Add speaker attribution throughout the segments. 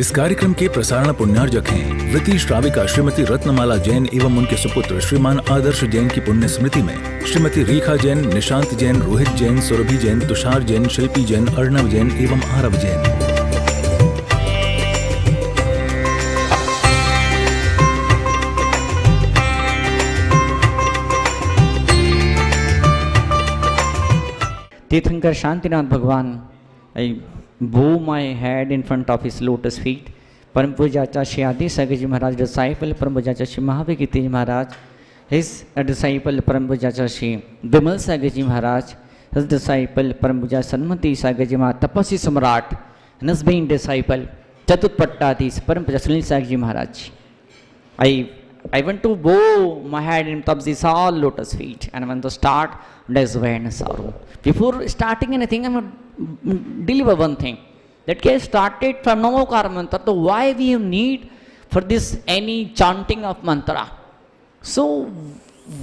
Speaker 1: इस कार्यक्रम के प्रसारण पुण्यार्जक हैं वृत्ति श्राविका श्रीमती रत्नमाला जैन एवं उनके सुपुत्र श्रीमान आदर्श जैन की पुण्य स्मृति में श्रीमती रेखा जैन, निशांत जैन, रोहित जैन, सुरभि जैन, तुषार जैन, शिल्पी जैन, अर्णव जैन एवं Aarav Jain.
Speaker 2: Tirthankar Shantinath Bhagwan, I bow my head in front of his lotus feet. Param Puja Shri Adi Sagaji Maharaj, disciple Param Puja Shri Mahavekiti Maharaj, his disciple Param Puja Shri Bimal Sagaji Maharaj, his disciple Param Puja Sanmati Sagaji Maharaj, Tapasi Samrat, and his being disciple Chatut Pattadis Param Puja Sunil Sagaji Maharaj. I want to bow my head in top these all lotus feet and I want to start desire sorrow. Before starting anything, I want to deliver one thing. That case started from Namakara mantra. So why we need for this any chanting of mantra? So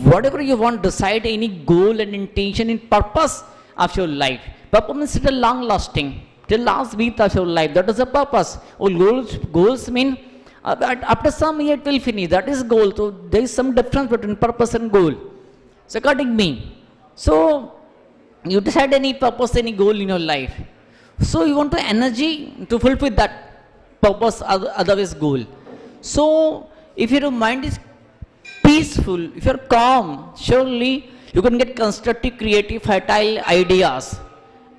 Speaker 2: whatever you want, decide any goal and intention and purpose of your life. Purpose means it is long lasting, till last beat of your life. That is the purpose. All goals mean after some year it will finish. That is goal. So there is some difference between purpose and goal. So according me. So you decide any purpose, any goal in your life. So you want to energy to fulfill that purpose, otherwise goal. So if your mind is peaceful, if you are calm, surely you can get constructive, creative, fertile ideas,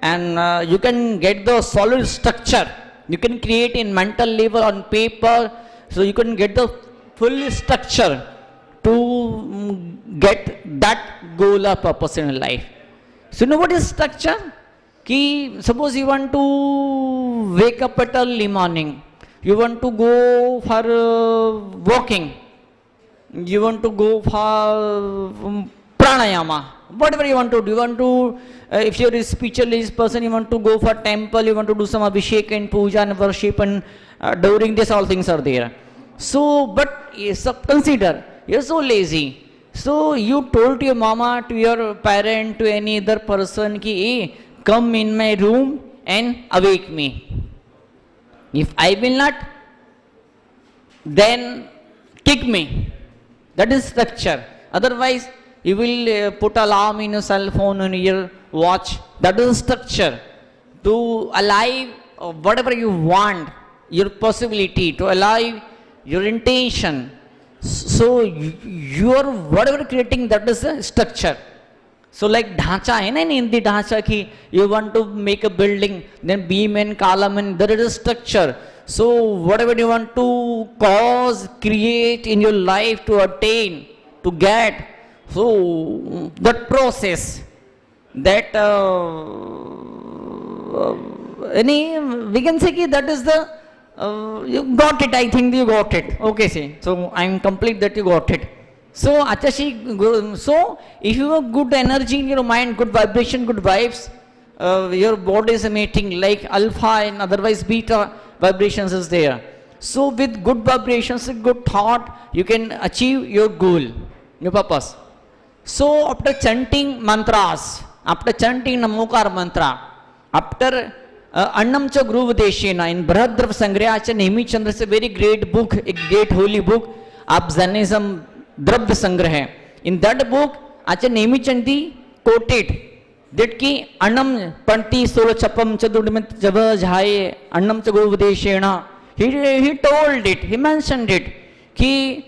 Speaker 2: and you can get the solid structure. You can create in mental level on paper. So you can get the full structure to get that goal or purpose in life. So you know what is structure? Ki suppose you want to wake up at early morning, you want to go for walking, you want to go for pranayama, whatever you want to do. You want to, if you are a spiritualist person, you want to go for temple, you want to do some abhishek and puja and worship, and during this all things are there. So, but consider, you are so lazy. So you told your mama, to your parent, to any other person ki, hey, come in my room and awake me. If I will not, then kick me. That is structure. Otherwise, you will put alarm in your cell phone and your watch. That is structure. To alive whatever you want, your possibility, to alive your intention. So you are whatever creating, that is a structure. So like dhacha hai na, in Hindi dhacha ki you want to make a building, then beam and column, and there is a structure. So whatever you want to cause, create in your life, to attain, to get, so that process, that we can say that is the you got it. I think you got it. Okay, see. So I am complete that you got it. So so if you have good energy in your mind, good vibration, good vibes, your body is emitting like alpha and otherwise beta vibrations is there. So with good vibrations, good thought, you can achieve your goal, your purpose. So after chanting mantras, after chanting Namokar mantra, after Annam cha Gruvadeshena in Brahadra Sangrahacha Nehmi Chandra is a very great book, a great holy book of Jainism, Dravya Sangrah. In that book, Acha Nehmi Chandi quoted that ki Annam Panti Solo Chapam Chadudimit Java Jhaye Annam cha Gruvadeshena. He told it, he mentioned it, ki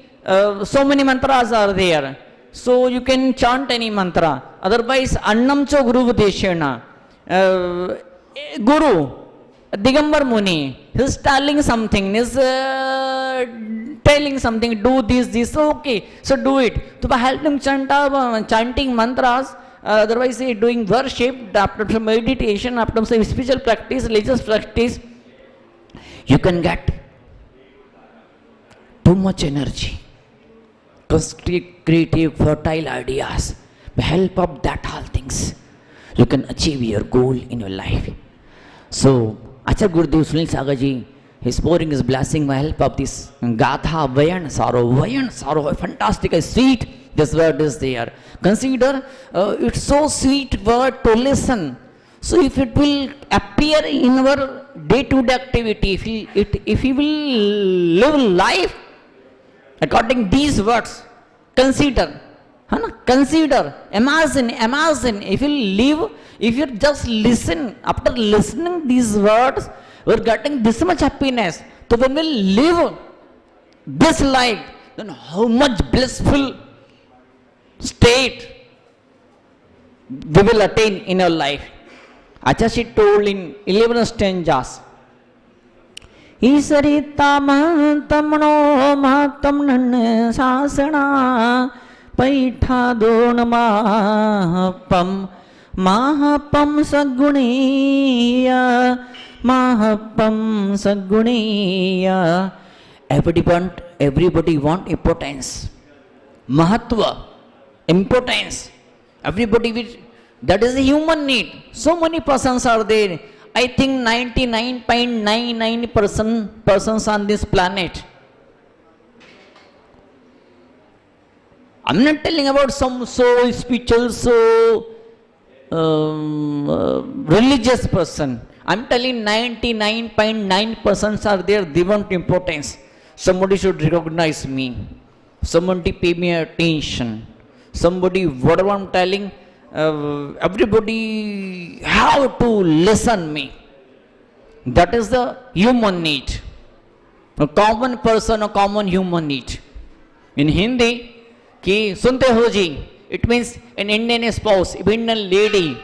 Speaker 2: so many mantras are there. So you can chant any mantra. Otherwise, Annam cha Gruvadeshena. Guru, Digambar Muni, he is telling something, he is telling something, do this, okay, so do it. So by helping chanting mantras, otherwise doing worship, after some meditation, after some spiritual practice, religious practice, you can get too much energy, creative, fertile ideas. By help of that all things, you can achieve your goal in your life. So, Acharya Gurudev Sunil Sagaji, he's pouring his blessing by help of this Gatha, Vayan Sorrow, fantastic, sweet, this word is there. Consider, it's so sweet word to listen. So if it will appear in our day-to-day activity, if we will live life according these words, consider, consider, imagine, if you live, if you just listen, after listening these words, we're getting this much happiness. So when we live this life, then how much blissful state we will attain in our life. Achashi told in 11 stanzas, Isarita mahamtamno mahamtamnan sasana paitha dona mahapam saguniya everybody want importance, mahatva, importance. Everybody will, that is a human need. So many persons are there. I think 99.99% persons on this planet. I'm not telling about some so spiritual, so religious person. I'm telling 99.9% are there. They want importance. Somebody should recognize me. Somebody pay me attention. Somebody, whatever I'm telling, everybody have to listen me. That is the human need. A common person, a common human need. In Hindi, ki sunte ho ji, it means an Indian spouse, if Indian lady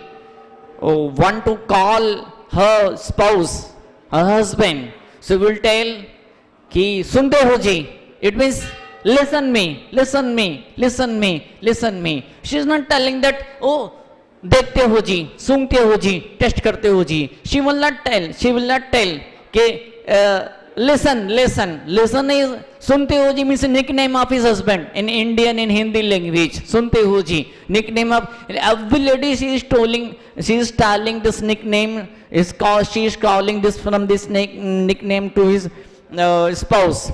Speaker 2: want to call her spouse, her husband, so will tell ki sunte ho ji, it means listen me, listen me, listen me, listen me. She is not telling that, oh, dekhte ho ji, sungte ho ji, test karte ho ji. She will not tell, ke listen is, sunte ho ji means nickname of his husband in Indian, in Hindi language. Sunte ho ji, nickname of, every lady she is telling this nickname, she is calling this from this nickname to his spouse.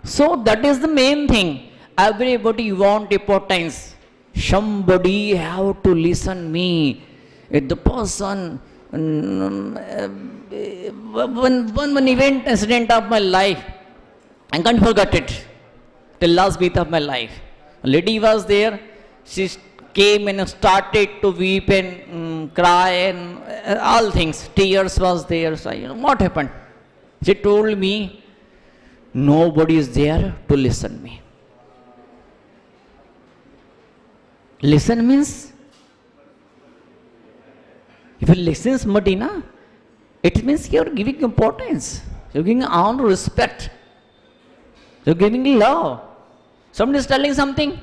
Speaker 2: So that is the main thing. Everybody want importance. Somebody have to listen me. If the person, one event, incident of my life, I can't forget it. The last beat of my life. A lady was there. She came and started to weep and cry and all things. Tears was there. So, what happened? She told me, nobody is there to listen me. Listen means, if you listen somebody, it means you are giving importance, you are giving honor, respect, you are giving love. Somebody is telling something,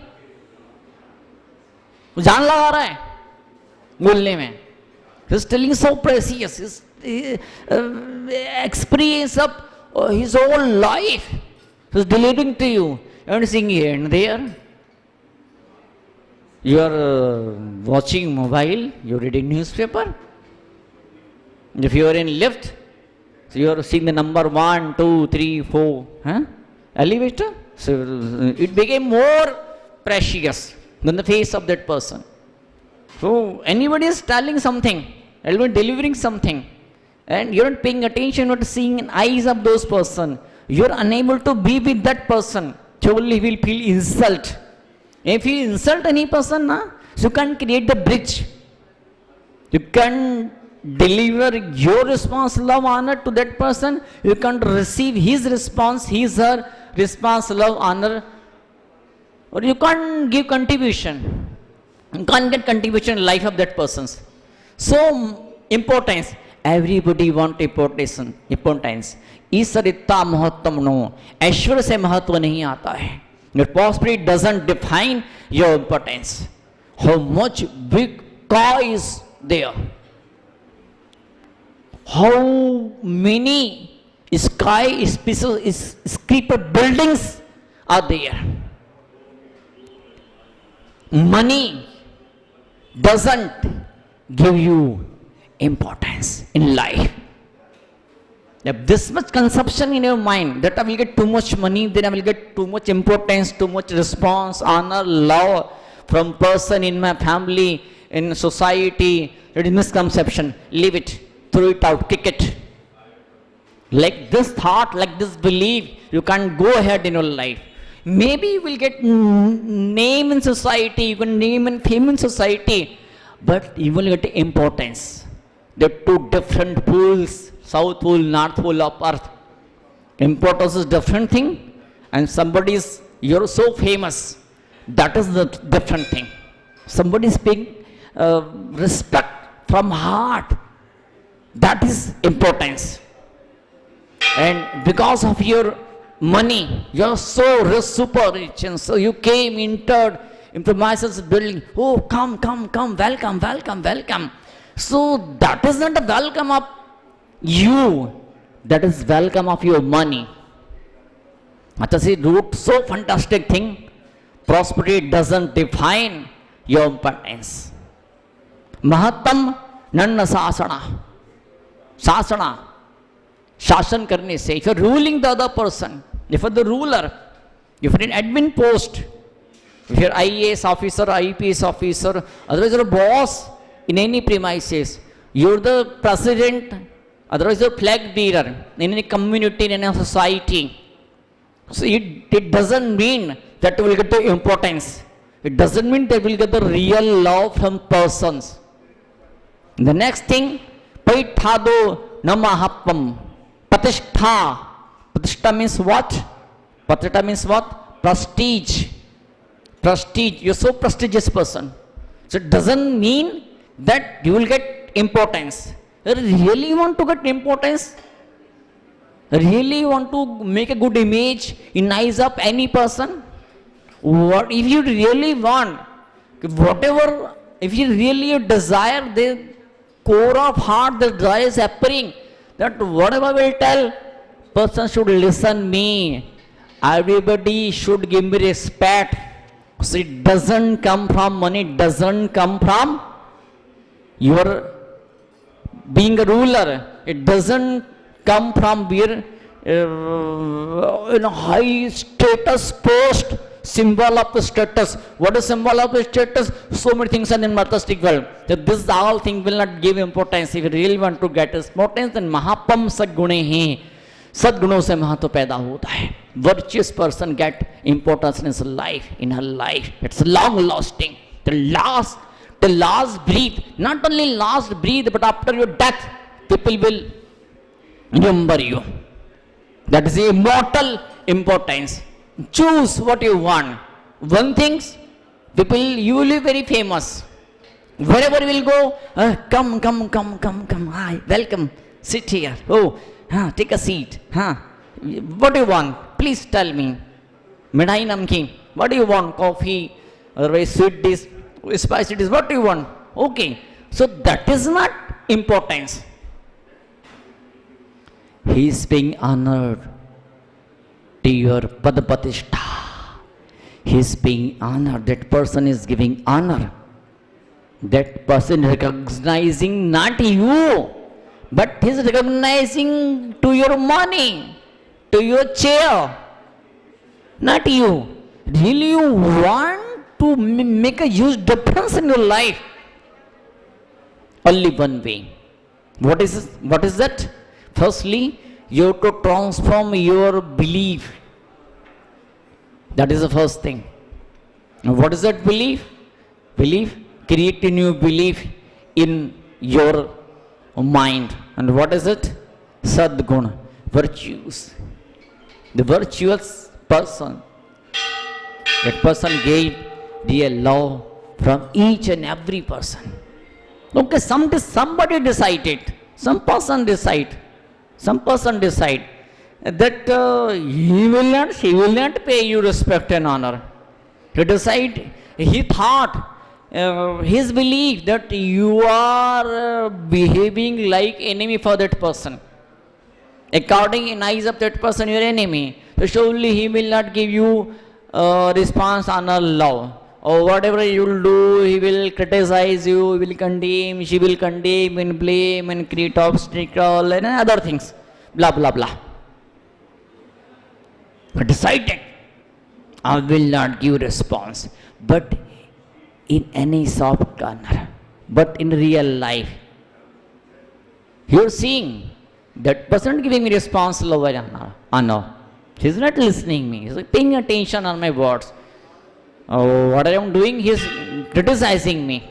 Speaker 2: जान लगा रहा है बोलने में, he is telling so precious, his experience of his whole life, he is delivering to you. You are sitting here and there. You are watching mobile, you are reading newspaper. If you are in lift, so you are seeing the number 1, 2, 3, 4, elevator. So it became more precious than the face of that person. So anybody is telling something, anybody delivering something, and you are not paying attention, not seeing in eyes of those person, you are unable to be with that person. Surely he will feel insult. If you insult any person, you can't create the bridge. You can't deliver your response, love, honor to that person. You can't receive his response, his, her response, love, honor. Or you can't give contribution. You can't get contribution in life of that person. So, importance. Everybody want importance. ईश्वर इतना महत्व no, ऐश्वर्य से महत्व नहीं आता है. Your prosperity doesn't define your importance. How much big car is there? How many skyscraper buildings are there? Money doesn't give you importance in life. If this much consumption in your mind, that I will get too much money, then I will get too much importance, too much response, honor, love from person in my family, in society, it is misconception. Leave it, throw it out, kick it. Like this thought, like this belief, you can't go ahead in your life. Maybe you will get name in society, you can name and fame in society, but you will get importance. There are two different poles, south pole, north pole of earth. Importance is different thing, and somebody is, you're so famous, that is the different thing. Somebody is paying respect from heart, that is importance. And because of your money, you're so rich, super rich, and so you came, entered into Myself building. Oh, come, welcome, welcome, welcome. So that is not a welcome of you, that is welcome of your money. Acha see, root so fantastic thing. Prosperity doesn't define your importance. Mahattam nanna sasana. Sasana. Shasan karne se. If you're ruling the other person, if you're the ruler, if you're in admin post, if you're IAS officer, IPS officer, otherwise you're a boss in any premises, you're the president, otherwise you're a flag bearer in any community, in any society. So it doesn't mean that you will get the importance. It doesn't mean that you will get the real love from persons. The next thing, paithado namahappam. Pratishtha. Pratishtha means what? Pratishtha means what? Prestige. Prestige. You're so prestigious person. So it doesn't mean that you will get importance. You really want to get importance? Really want to make a good image in eyes of any person? What if you really want, whatever, if you really desire, the core of heart, the desire is appearing, that whatever will tell, person should listen me. Everybody should give me respect. So it doesn't come from money, it doesn't come from your being a ruler. It doesn't come from being high status post, symbol of the status. What is symbol of the status? So many things are in materialistic world. That this all thing will not give importance. If you really want to get importance, then महापम सद्गुणे ही, सद्गुणों से महत्व पैदा होता है. Virtuous person get importance in his life, in her life. It's long lasting. The last breath, not only last breath, but after your death, people will remember you. That is the immortal importance. Choose what you want. One thing, people, you will be very famous. Wherever you will go, come, hi, welcome, sit here. Oh, take a seat. What do you want? Please tell me. Midhai namkeen. What do you want? Coffee, otherwise sweet dish, spicy dish. What do you want? Okay. So that is not importance. He is being honored to your padapatishtha. He is being honored. That person is giving honor. That person recognizing not you, but he is recognizing to your money, to your chair, not you. Really you want to make a huge difference in your life? Only one way. What is that? Firstly, you have to transform your belief. That is the first thing. Now, what is that belief? Belief, create a new belief in your mind. And what is it? Sadguna, virtues. The virtuous person. That person gave real love from each and every person. Okay, somebody decided, some person decide that she will not pay you respect and honor. He thought, his belief that you are behaving like enemy for that person. According in eyes of that person, your enemy. So surely he will not give you response, honor, love. Or whatever you will do, he will criticize you, he will condemn, she will condemn and blame and create obstacle and other things. Blah, blah, blah. But decided, I will not give response. But in any soft corner, but in real life, you're seeing that person giving me response over honor. He's not listening me. He's like paying attention on my words. What I am doing, he's criticizing me.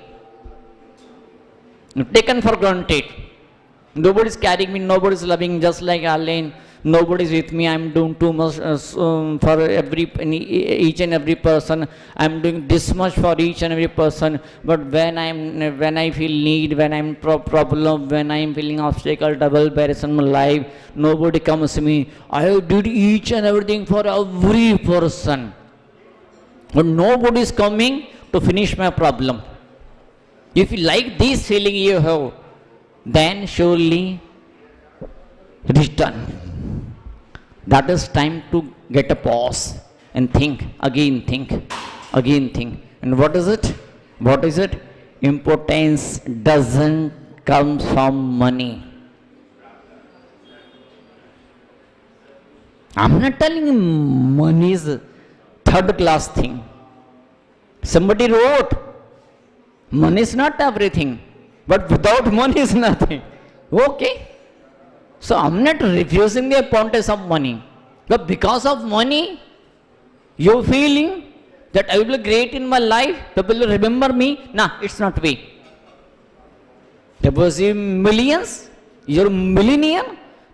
Speaker 2: Taken for granted. Nobody's carrying me, nobody's loving, just like Arlene. Nobody's with me. I'm doing too much for each and every person. I'm doing this much for each and every person. But when I feel need, when I'm problem, when I'm feeling obstacle, double barriers in my life, nobody comes to me. I did each and everything for every person, but nobody is coming to finish my problem. If you like this feeling you have, then surely return. That is time to get a pause and think, again think. And what is it? Importance doesn't come from money. I'm not telling you money is a third class thing. Somebody wrote, money is not everything, but without money is nothing. Okay. So I'm not refusing the importance of money. But because of money, you're feeling that I will be great in my life, people will remember me. Nah, it's not way. Suppose you millions, you're a millionaire.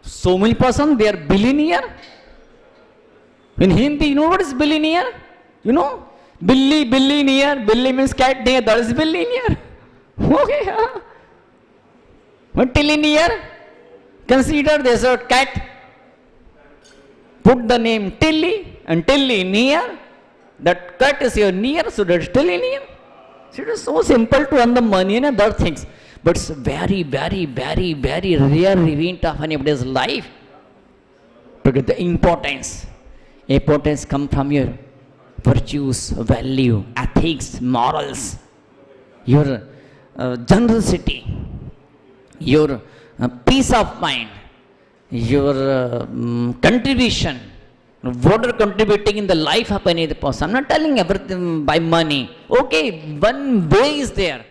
Speaker 2: So many persons, they are billionaire. In Hindi, you know what is billionaire? You know? Billionaire. Billy means cat, that is billionaire. Okay. But trillionaire? Consider there's a cat. Put the name Tilly and Tilly near. That cat is your near, so that's Tilly near. So it is so simple to earn the money and other things. But it's very, very, very, very rare event of anybody's life to get the importance. Importance comes from your virtues, value, ethics, morals, your generosity, your peace of mind, your contribution, what are contributing in the life of any other person. I'm not telling everything by money. Okay, one way is there.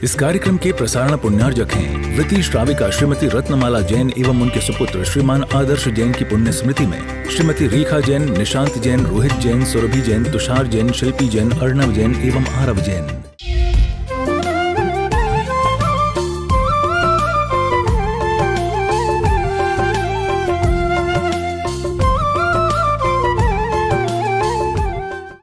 Speaker 1: इस कार्यक्रम के प्रसारण पुण्यार्जक हैं वृति श्राविका श्रीमती रत्नमाला जैन एवं उनके सुपुत्र श्रीमान आदर्श जैन की पुण्य स्मृति में श्रीमती रेखा जैन, निशांत जैन, रोहित जैन, सुरभि जैन, तुषार जैन, शिल्पी जैन, अर्णव जैन एवं आरव जैन।